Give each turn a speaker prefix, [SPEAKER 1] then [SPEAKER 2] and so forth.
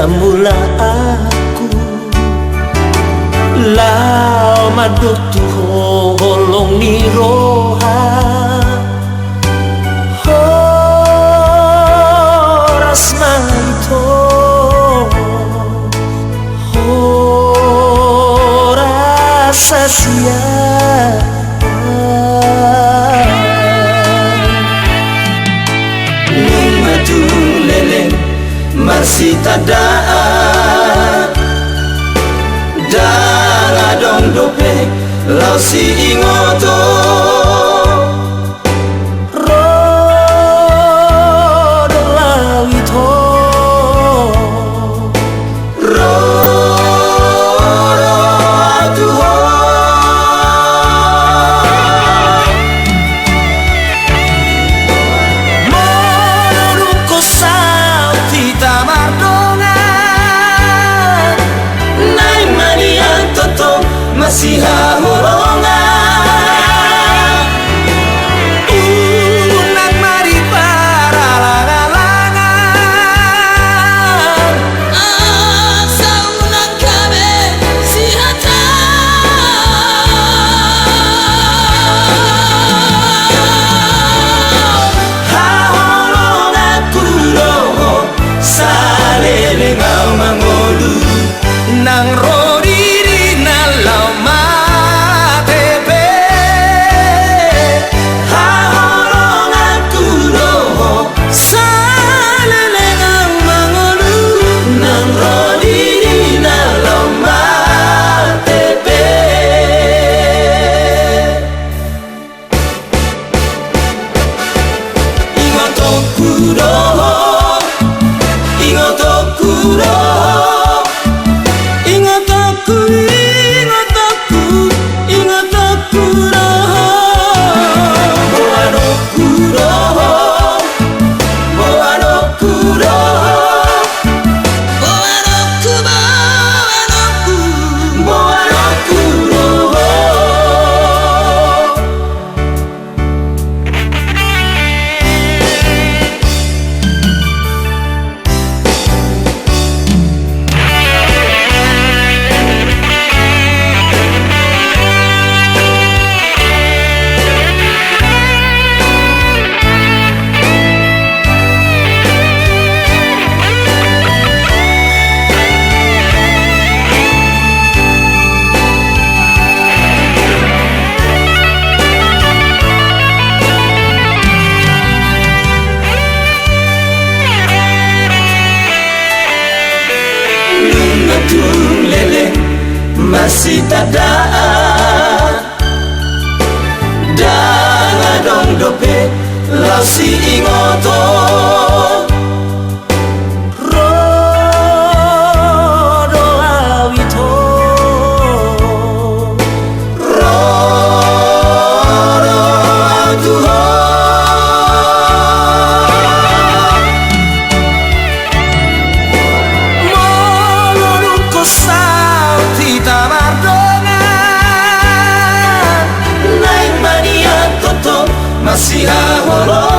[SPEAKER 1] mula aku lao madut tu holong ni roha horas manto horas sasia masih tadaan dala dong dope lau si ingoto rodo lawito rodo atuho moruko sauti tamardongan nai manian toto masih hahorongan unak mari para langan-langan asa unak kabe si hata hahorongan kuroho salele ngau mangolu nang rodiri nalau matepe hahorongan kuroho salele ngau mangolu nang rodiri nalau matepe ingoto kuroho ingoto kuroho masih tadaan danga dong dope lau si ingoto rodo awito rodo atuho moruko sauti tamardongan naik mania toto masih hahorongan